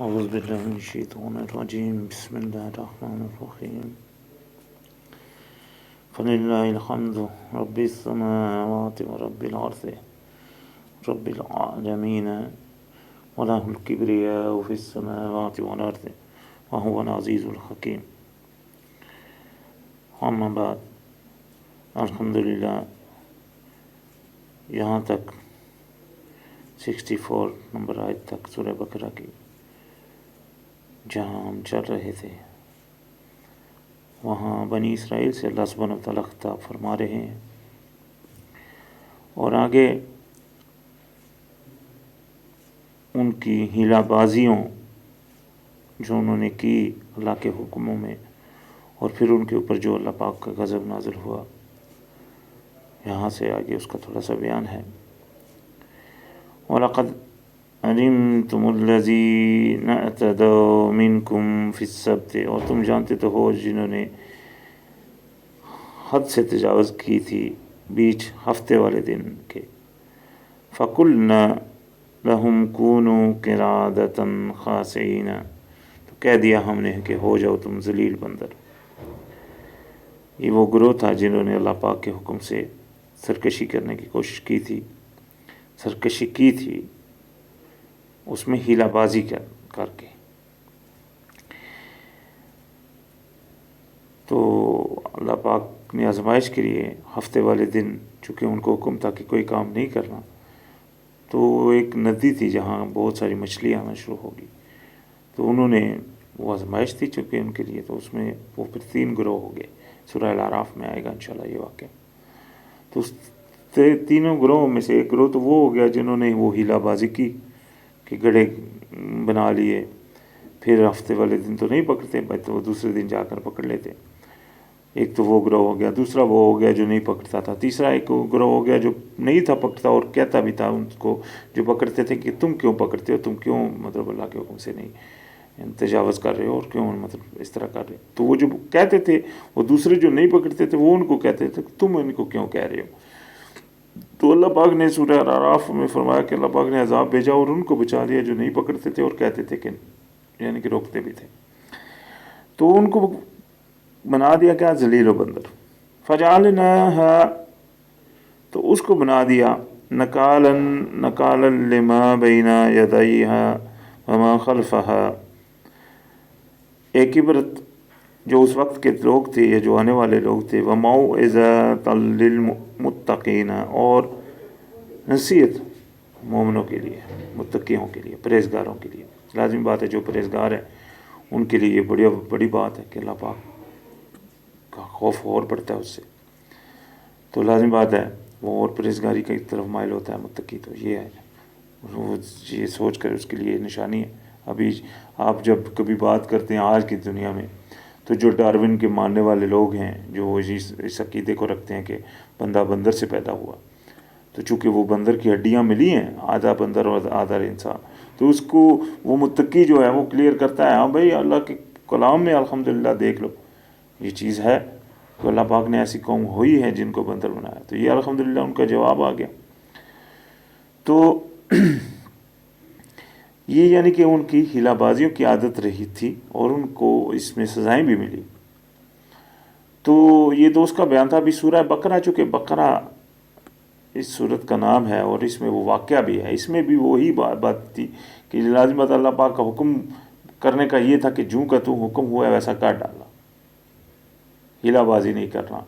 اعوذ باللہ من الشیطان الرجیم بسم اللہ الرحمن الرحیم فللہ الحمد رب السماوات ورب الارض رب العالمین وله الکبریاء فی السماوات والارض وهو العزیز الحکیم. اما بعد، الحمدللہ یہاں تک 64 نمبر آیت تک سورہ بقرہ کی جہاں ہم چل رہے تھے، وہاں بنی اسرائیل سے اللہ سبحانہ و تعالیٰ خطاب فرما رہے ہیں، اور آگے ان کی ہیلہ بازیوں جو انہوں نے کی اللہ کے حکموں میں، اور پھر ان کے اوپر جو اللہ پاک کا غضب نازل ہوا، یہاں سے آگے اس کا تھوڑا سا بیان ہے. وَلَقَدْ عَلِمْتُمُ الَّذِينَ اعْتَدَوْا مِنْكُمْ فِي السَّبْتِ، اور تم جانتے تو ہو جنہوں نے حد سے تجاوز کی تھی بیچ ہفتے والے دن کے. فَقُلْنَا لَهُمْ كُونُوا قِرَادَةً خَاسِئِينَ، تو کہہ دیا ہم نے کہ ہو جاؤ تم ذلیل بندر. یہ وہ گروہ تھا جنہوں نے اللہ پاک کے حکم سے سرکشی کرنے کی کوشش کی تھی، سرکشی کی تھی، اس میں ہیلہ بازی کر کے. تو اللہ پاک نے آزمائش کے لیے ہفتے والے دن، چونکہ ان کو حکم تھا کہ کوئی کام نہیں کرنا، تو ایک ندی تھی جہاں بہت ساری مچھلیاں آنا شروع ہوگی، تو انہوں نے، وہ آزمائش تھی چونکہ ان کے لیے، تو اس میں وہ پھر 3 گروہ ہو گئے. سورہ الاعراف میں آئے گا انشاءاللہ یہ واقعہ. تو اس تینوں گروہوں میں سے ایک گروہ تو وہ ہو گیا جنہوں نے وہ ہیلہ بازی کی کہ گڑھے بنا لیے، پھر ہفتے والے دن تو نہیں پکڑتے، تو وہ دوسرے دن جا کر پکڑ لیتے. ایک تو وہ گروہ ہو گیا، دوسرا وہ ہو گیا جو نہیں پکڑتا تھا، تیسرا ایک گروہ ہو گیا جو نہیں تھا پکڑتا اور کہتا بھی تھا ان کو جو پکڑتے تھے کہ تم کیوں پکڑتے ہو، تم کیوں مطلب اللہ کے حکم سے نہیں تجاوز کر رہے ہو، اور کیوں مطلب اس طرح کر رہے ہو. تو وہ جو کہتے تھے، وہ دوسرے جو نہیں پکڑتے تھے وہ ان کو کہتے تھے تم ان کو کیوں کہہ رہے ہو. تو اللہ پاک نے سورہ الاعراف میں فرمایا کہ اللہ پاک نے عذاب بھیجا اور ان کو بچا لیا جو نہیں پکڑتے تھے اور کہتے تھے کہ، یعنی کہ روکتے بھی تھے. تو ان کو بنا دیا کیا، ذلیل و بندر. فجعلناها، تو اس کو بنا دیا نکالا لما بین یدیہا وما خلفہا، ایک عبرت جو اس وقت کے لوگ تھے یا جو آنے والے لوگ تھے، وموعظۃ للمتقین، اور نصیحت مومنوں کے لیے، متقیوں کے لیے، پرہیزگاروں کے لیے. لازم بات ہے جو پرہیزگار ہیں ان کے لیے یہ بڑی بات ہے کہ اللہ پاک کا خوف اور بڑھتا ہے اس سے. تو لازم بات ہے وہ اور پرہیزگاری کی طرف مائل ہوتا ہے متقی. تو یہ ہے، وہ یہ سوچ کر اس کے لیے نشانی ہے. ابھی آپ جب کبھی بات کرتے ہیں آج کی دنیا میں، تو جو ڈارون کے ماننے والے لوگ ہیں، جو اس عقیدے کو رکھتے ہیں کہ بندہ بندر سے پیدا ہوا، تو چونکہ وہ بندر کی ہڈیاں ملی ہیں، آدھا بندر اور آدھا انسان، تو اس کو وہ متقی جو ہے وہ کلیئر کرتا ہے، ہاں بھائی اللہ کے کلام میں الحمدللہ دیکھ لو یہ چیز ہے کہ اللہ پاک نے ایسی قوم ہوئی ہے جن کو بندر بنایا. تو یہ الحمدللہ ان کا جواب آ گیا. تو یہ یعنی کہ ان کی ہیلہ بازیوں کی عادت رہی تھی اور ان کو اس میں سزائیں بھی ملی. تو یہ تو اس کا بیان تھا. ابھی سورہ بقرہ، چونکہ بقرہ اس سورت کا نام ہے اور اس میں وہ واقعہ بھی ہے، اس میں بھی وہی بات تھی کہ لازمت اللہ پاک کا حکم کرنے کا یہ تھا کہ جوں کا تو حکم ہوا ہے ویسا کر ڈالا. ہیلہ بازی نہیں کرنا،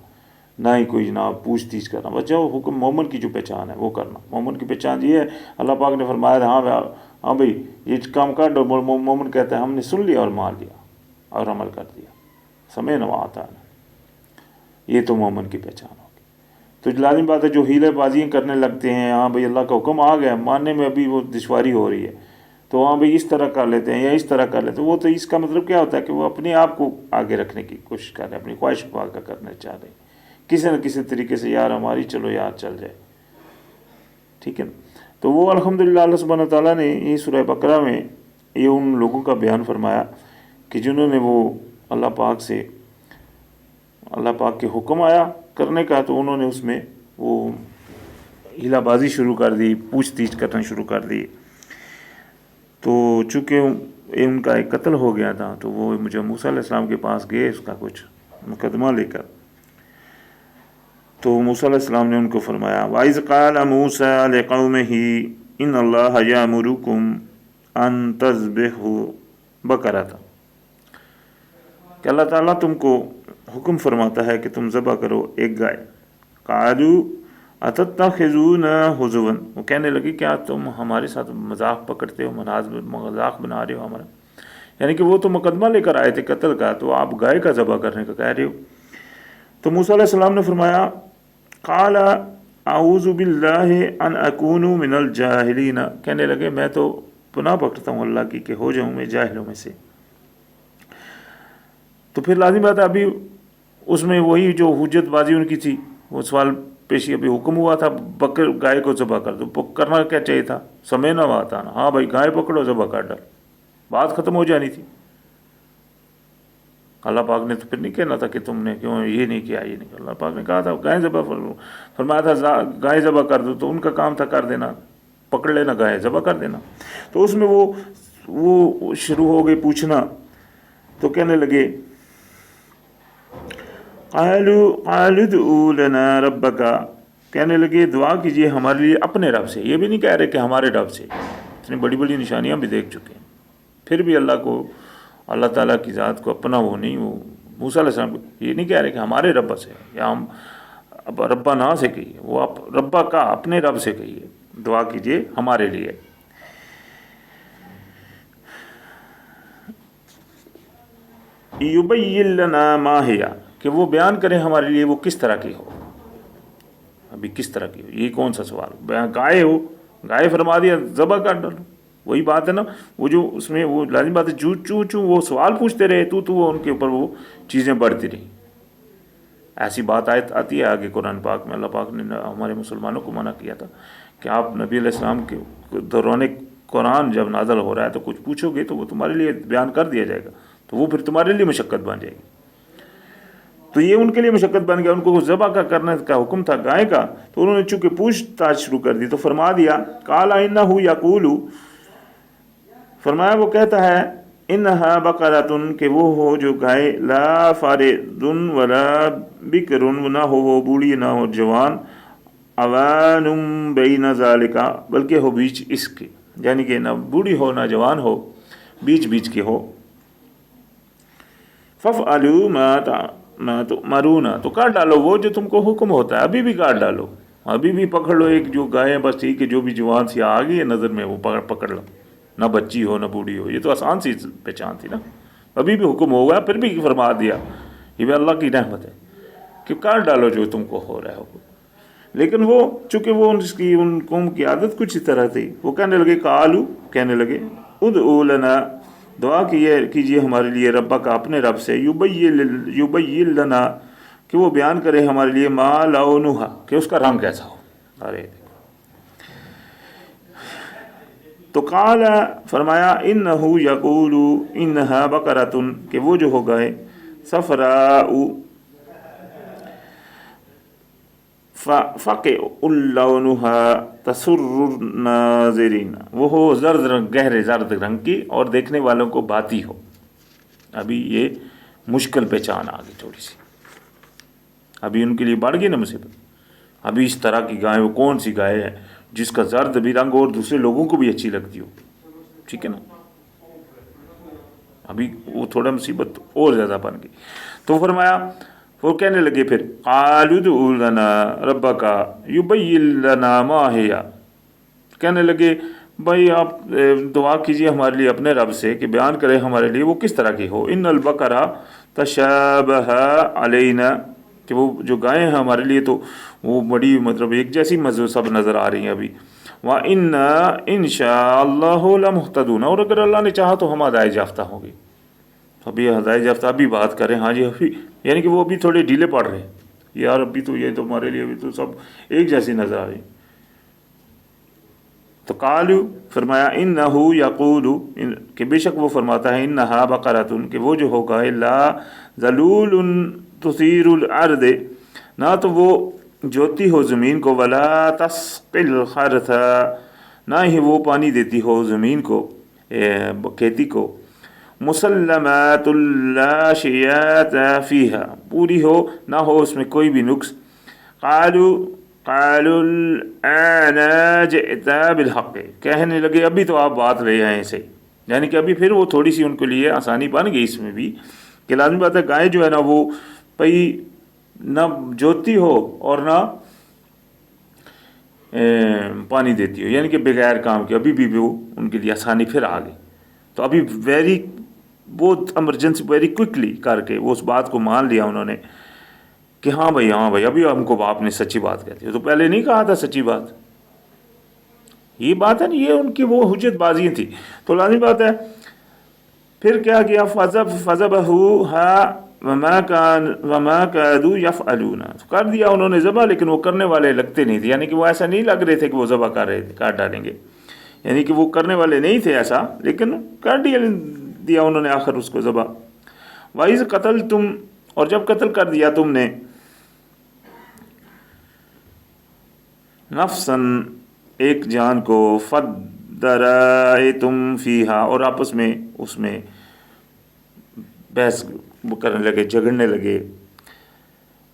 نہ ہی کوئی جناب پوچھ تیچھ کرنا، بس جو حکم مومن کی جو پہچان ہے وہ کرنا. مومن کی پہچان یہ ہے، اللہ پاک نے فرمایا ہاں بھئی یہ کام کر دو، مومن کہتا ہے ہم نے سن لیا اور مان لیا اور عمل کر دیا، سمعنا وأطعنا. یہ تو مومن کی پہچان ہوگی. تو لازم بات ہے جو ہیلہ بازیاں کرنے لگتے ہیں، ہاں بھئی اللہ کا حکم آ گیا، ماننے میں ابھی وہ دشواری ہو رہی ہے، تو ہاں بھئی اس طرح کر لیتے ہیں یا اس طرح کر لیتے ہیں، وہ تو اس کا مطلب کیا ہوتا ہے کہ وہ اپنے آپ کو آگے رکھنے کی کوشش کر رہے ہیں، اپنی خواہش کو آگے کرنا چاہ رہے ہیں کسی نہ کسی طریقے سے، یار ہماری چلو یار چل جائے، ٹھیک ہے نا. تو وہ الحمدللہ اللہ سبحانہ تعالیٰ نے یہ سورہ بقرہ میں یہ ان لوگوں کا بیان فرمایا کہ جنہوں نے وہ اللہ پاک کے حکم آیا کرنے کا، تو انہوں نے اس میں وہ ہیلہ بازی شروع کر دی، پوچھ تیچھ کرنا شروع کر دی. تو چونکہ ان کا ایک قتل ہو گیا تھا، تو وہ مجھے موسیٰ علیہ السلام کے پاس گئے اس کا کچھ مقدمہ لے کر. تو موسیٰ علیہ السلام نے ان کو فرمایا وَإِذْ قَالَ مُوسَىٰ لِقَوْمِهِ إِنَّ اللَّهَ يَأْمُرُكُمْ أَن تَذْبِحُوا بَقَرَةً، کہ اللہ تعالیٰ تم کو حکم فرماتا ہے کہ تم ذبح کرو ایک گائے. قَالُوا أَتَتَّخِذُونَا هُزُوًا، وہ کہنے لگے کیا تم ہمارے ساتھ مذاق پکڑتے ہو، مذاق بنا رہے ہو ہمارا، یعنی کہ وہ تو مقدمہ لے کر آئے تھے قتل کا، تو آپ گائے کا ذبح کرنے کا کہہ رہے ہو. تو موسیٰ علیہ السلام نے فرمایا قَالَ أَعُوذُ بِاللَّهِ أَنْ أَكُونُ مِنَ الْجَاهِلِينَ، کہنے لگے میں تو پناہ پکڑتا ہوں اللہ کی کہ ہو جاؤں میں جاہلوں میں سے. تو پھر لازم بات ہے ابھی اس میں وہی جو حجت بازی ان کی تھی، وہ سوال پیشی، ابھی حکم ہوا تھا گائے کو ذبح کر دو، کرنا کیا چاہیے تھا، سمے نہ آتا نا، ہاں بھائی گائے پکڑو ذبح کر ڈال، بات ختم ہو جانی تھی. اللہ پاک نے تو پھر نہیں کہنا تھا کہ تم نے کیوں یہ نہیں کیا یہ نہیں کیا. اللہ پاک نے کہا تھا گائے ذبح فرمایا تھا گائے ذبح کر دو، تو ان کا کام تھا کر دینا، پکڑ لینا گائے ذبح کر دینا. تو اس میں وہ شروع ہو گئی پوچھنا، تو کہنے لگے قَالُوا ادْعُوا لَنَا رَبَّكَ، کہنے لگے دعا کیجئے ہمارے لیے اپنے رب سے. یہ بھی نہیں کہہ رہے کہ ہمارے رب سے، اتنی بڑی بڑی نشانیاں بھی دیکھ چکے ہیں، پھر بھی اللہ تعالیٰ کی ذات کو اپنا وہ نہیں، وہ موسیٰ علیہ السلام یہ نہیں کہہ رہے کہ ہمارے رب سے، یا ہم ربا نا سے کہیے، وہ آپ ربا کا اپنے رب سے کہیے، دعا کیجئے ہمارے لیے. یُبَیِّن لَنَا مَا ہِیَ، کہ وہ بیان کریں ہمارے لیے وہ کس طرح کی ہو. ابھی کس طرح کی ہو، یہ کون سا سوال، گائے ہو، گائے فرما دیا ذبح کر ڈالو، وہی بات ہے نا. وہ جو اس میں وہ لازم بات ہے چوں وہ سوال پوچھتے رہے تو وہ ان کے اوپر وہ چیزیں بڑھتی رہی. ایسی بات آتی ہے آگے قرآن پاک میں، اللہ پاک نے ہمارے مسلمانوں کو منع کیا تھا کہ آپ نبی علیہ السلام کے دوران قرآن جب نازل ہو رہا ہے تو کچھ پوچھو گے تو وہ تمہارے لیے بیان کر دیا جائے گا، تو وہ پھر تمہارے لیے مشقت بن جائے گی. تو یہ ان کے لیے مشقت بن گیا، ان کو ذبح کا کرنے کا حکم تھا گائے کا، تو انہوں نے چونکہ پوچھ تاچھ شروع کر دی تو فرما دیا قَالَ إِنَّهُ يَقُولُ، فرمایا وہ کہتا ہے إِنَّهَا بَقَرَةٌ، کہ وہ ہو جو گائے لا فَارِضٌ وَلا بِكْرٌ، نہ ہو وہ بوڑھی نہ ہو جوان، عَوَانٌ بَيْنَ ذَلِكَ، بلکہ ہو بیچ اس کے، یعنی کہ نہ بوڑھی ہو نہ جوان ہو، بیچ کے ہو. فَافْعَلُوا مَا تُؤْمَرُونَ، تو کاٹ ڈالو وہ جو تم کو حکم ہوتا ہے، ابھی بھی کاٹ ڈالو، ابھی بھی پکڑ لو ایک جو گائے، بس ٹھیک ہے جو بھی جوان سی آ گئی ہے نظر میں وہ پکڑ لو، نہ بچی ہو نہ بوڑھی ہو. یہ تو آسان سی پہچان تھی نا، ابھی بھی حکم ہو گیا پھر بھی فرما دیا. یہ بھی اللہ کی رحمت ہے کہ کاٹ ڈالو جو تم کو ہو رہا ہے. لیکن وہ چونکہ وہ ان قوم کی عادت کچھ اس طرح تھی، وہ کہنے لگے قالو، کہنے لگے ادعوا لنا، دعا کیجئے ہمارے لیے ربا کا اپنے رب سے، یبین لنا، کہ وہ بیان کرے ہمارے لیے ما لونھا، کہ اس کا رنگ کیسا ہو. ارے تو قال، فرمایا انہ یقول انہا بقرۃ، کہ وہ جو ہو گئے صفراء فقع لونھا تسر الناظرین، وہ ہو زرد رنگ، گہرے زرد رنگ کی اور دیکھنے والوں کو باتی ہو. ابھی یہ مشکل پہچان آ گئی تھوڑی سی، ابھی ان کے لیے بڑھ گئی نا مصیبت. ابھی اس طرح کی گائے، وہ کون سی گائے ہے جس کا زرد بھی رنگ اور دوسرے لوگوں کو بھی اچھی لگتی ہو، ٹھیک ہے نا. ابھی وہ تھوڑا مصیبت اور زیادہ بن گئی. تو فرمایا، وہ کہنے لگے پھر قالوا ادع لنا ربک یبین لنا ما ہی، کہنے لگے بھائی آپ دعا کیجئے ہمارے لیے اپنے رب سے کہ بیان کرے ہمارے لیے وہ کس طرح کی ہو. ان البقرہ تشابہ علینا، کہ وہ جو گائے ہیں ہمارے لیے تو وہ بڑی مطلب ایک جیسی سب نظر آ رہی ہیں ابھی. وَإِنَّا إِن شَاءَ اللَّهُ لَمُهْتَدُونَ، اور اگر اللہ نے چاہا تو ہم ہدایت یافتہ ہوں گے. ابھی ہدایت یافتہ ابھی بات کریں، ہاں جی ابھی، یعنی کہ وہ ابھی تھوڑے ڈھیلے پڑ رہے ہیں یار، ابھی تو یہ تو ہمارے لیے ابھی تو سب ایک جیسی نظر آ رہی. تو قالو، فرمایا انہو یقول، کہ بے شک وہ فرماتا ہے انہا بقرۃ، کہ وہ جو ہوگا لا ذلول تثیر الارض، نہ تو وہ جوتی ہو زمین کو، ولا تسقی الحرث، نہ ہی وہ پانی دیتی ہو زمین کو، کھیتی کو، مسلمات لا شیات فیہا، پوری ہو، نہ ہو اس میں کوئی بھی نقص. قالوا الآن جئت بالحق، کہنے لگے ابھی تو آپ بات لے آئے صحیح. یعنی کہ ابھی پھر وہ تھوڑی سی ان کے لیے آسانی بن گئی اس میں بھی کہ لازمی بات ہے گائے جو ہے نا وہ بھائی نہ جوتی ہو اور نہ پانی دیتی ہو، یعنی کہ بغیر کام کے، ابھی بھی وہ ان کے لیے آسانی پھر آ گئی. تو ابھی بہت ایمرجنسی ویری کوئکلی کر کے وہ اس بات کو مان لیا انہوں نے کہ ہاں بھائی ابھی ہم کو آپ نے سچی بات کہتی ہے، تو پہلے نہیں کہا تھا سچی بات. یہ بات ہے نا، یہ ان کی وہ حجت بازیاں تھی. تو لازمی بات ہے پھر کیا کیا، فذبحوها وما كادوا يفعلون، کر دیا انہوں نے ذبح، لیکن وہ کرنے والے لگتے نہیں تھے. یعنی کہ وہ ایسا نہیں لگ رہے تھے کہ وہ ذبح کر ڈالیں گے، یعنی کہ وہ کرنے والے نہیں تھے ایسا، لیکن کر دیا انہوں نے آخر اس کو ذبح. وَإِذْ قَتَلْتُمْ، اور جب قتل کر دیا تم نے، نفساً ایک جان کو، فَدَّرَأْتُمْ فِيهَا، اور آپس میں اس میں بحث کرنے لگے، جھگڑنے لگے.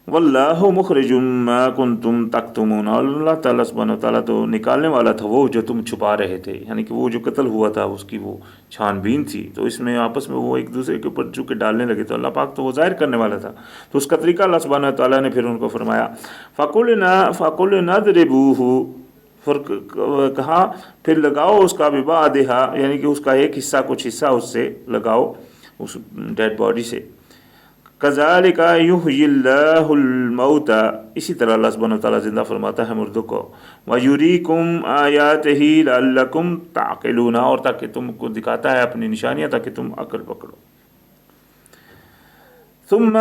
واللہ مخرج ما کنتم تکتمون، اور اللہ تعالیٰ سبحانہ وتعالیٰ تو نکالنے والا تھا وہ جو تم چھپا رہے تھے. یعنی کہ وہ جو قتل ہوا تھا اس کی وہ چھان بین تھی، تو اس میں آپس میں وہ ایک دوسرے کے اوپر چونکہ ڈالنے لگے، تو اللہ پاک تو وہ ظاہر کرنے والا تھا. تو اس کا طریقہ اللہ سبحانہ وتعالیٰ نے پھر ان کو فرمایا فَقُلْنَا اضْرِبُوهُ، کہا پھر لگاؤ اس کا بِبَعْضِهَا، یعنی کہ اس کا ایک حصہ، کچھ حصہ اس سے لگاؤ، اس ڈیڈ باڈی سے. كَذَلِكَ يُحْيِي اللَّهُ الْمَوْتَى، اسی طرح اللہ سبحانہ وتعالیٰ زندہ فرماتا ہے مردوں کو. وَيُرِيكُمْ آيَاتِهِ لَعَلَّكُمْ تَعْقِلُونَ، اور تاکہ تم کو دکھاتا ہے اپنی نشانیاں تاکہ تم عقل پکڑو. ثُمَّ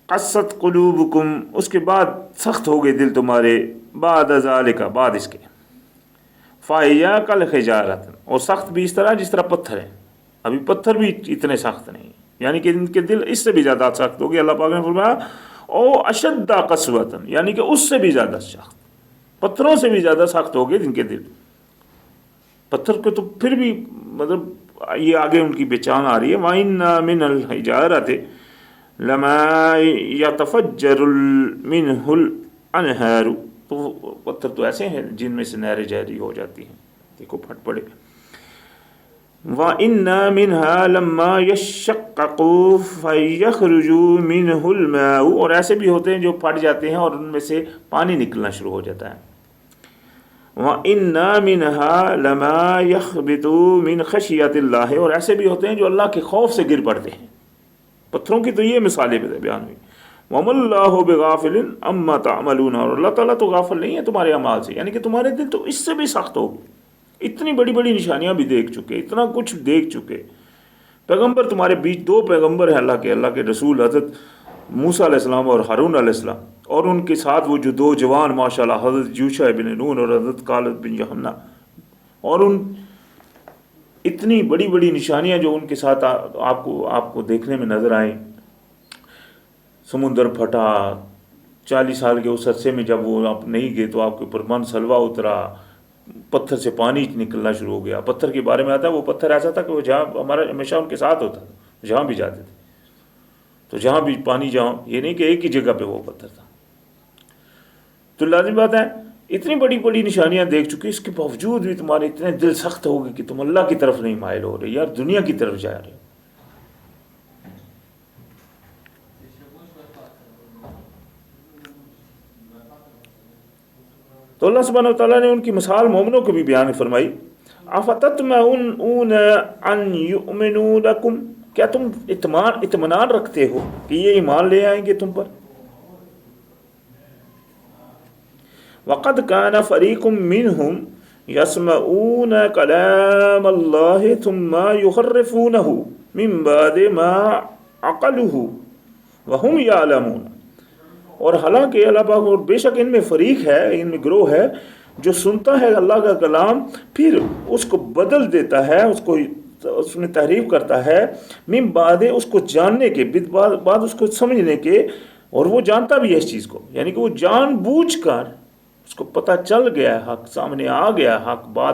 قَسَّتْ قُلُوبُكُمْ، اس کے بعد سخت ہو گئے دل تمہارے، بعد ذَلِكَ، بعد اس کے. فَإِيَّا كَالْحِجَارَةِ، اور سخت بھی اس طرح جس طرح پتھر ہے. ابھی پتھر بھی اتنے سخت نہیں، یعنی کہ ان کے دل اس سے بھی زیادہ سخت ہو گئے. اللہ پاک نے فرمایا او اشد قسوۃ، یعنی کہ اس سے بھی زیادہ سخت، پتھروں سے بھی زیادہ سخت ہو گئے جن کے دل. پتھر کو تو پھر بھی مطلب یہ آگے ان کی پہچان آ رہی ہے. وَإِنَّ مِنَ الْحِجَارَةِ لَمَا يَتَفَجَّرُ مِنْهُ الْأَنْهَارُ، تو پتھر تو ایسے ہیں جن میں سے نہریں جاری ہو جاتی ہیں، دیکھو پھٹ پڑے. وَإِنَّ مِنْهَا لَمَّا يَشَّقَّقُ فَيَخْرُجُ مِنْهُ الْمَاءُ، اور ایسے بھی ہوتے ہیں جو پھٹ جاتے ہیں اور ان میں سے پانی نکلنا شروع ہو جاتا ہے. وَإِنَّ مِنْهَا لَمَا يَخْبِطُ مِنْ خَشْيَةِ اللَّهِ، اور ایسے بھی ہوتے ہیں جو اللہ کے خوف سے گر پڑتے ہیں. پتھروں کی تو یہ مثالیں بیان ہوئی. وَمَا اللَّهُ بِغَافِلٍ عَمَّا تَعْمَلُونَ، اور اللہ تعالیٰ تو غافل نہیں ہے تمہارے اعمال سے، یعنی کہ تمہارے دل تو اس سے بھی سخت ہو گئے. اتنی بڑی بڑی نشانیاں بھی دیکھ چکے، اتنا کچھ دیکھ چکے. پیغمبر تمہارے بیچ دو پیغمبر ہیں اللہ کے رسول، حضرت موسیٰ علیہ السلام اور ہارون علیہ السلام، اور ان کے ساتھ وہ جو دو جوان ماشاءاللہ، حضرت یوشع بن نون اور حضرت خالد بن یحنہ، اور ان اتنی بڑی بڑی نشانیاں جو ان کے ساتھ آپ کو دیکھنے میں نظر آئیں. سمندر پھٹا، 40 سال کے اس عرصے میں جب وہ آپ نہیں گئے تو آپ کے اوپر من سلوا اترا، پتھر سے پانی نکلنا شروع ہو گیا. پتھر کے بارے میں آتا ہے وہ پتھر ایسا تھا کہ وہ جہاں ہمارا ہمیشہ ان کے ساتھ ہوتا تھا، جہاں بھی جاتے تھے تو جہاں بھی پانی، جہاں یہ نہیں کہ ایک ہی جگہ پہ وہ پتھر تھا. تو لازم بات ہے اتنی بڑی بڑی نشانیاں دیکھ چکے، اس کے باوجود بھی تمہارے اتنے دل سخت ہو گئے کہ تم اللہ کی طرف نہیں مائل ہو رہے، یار دنیا کی طرف جا رہے ہو. تو اللہ سبحانہ وتعالیٰ نے ان کی مثال مومنوں کو بھی بیان فرمائی. افتطمعون ان یؤمنوا لکم، کیا تم اطمینان رکھتے ہو کہ یہ ایمان لے آئیں گے تم پر. وقد كان فريق منهم يسمعون كلام الله ثم يحرفونه من بعد ما عقلوه وهم يعلمون، اور حالانکہ اللہ پاک اور بے شک ان میں فریق ہے، ان میں گروہ ہے جو سنتا ہے اللہ کا کلام، پھر اس کو بدل دیتا ہے، اس میں تحریف کرتا ہے، من بعد اس کو جاننے کے، بعد اس کو سمجھنے کے، اور وہ جانتا بھی ہے اس چیز کو، یعنی کہ وہ جان بوجھ کر اس کو پتہ چل گیا، حق سامنے آ گیا، حق بات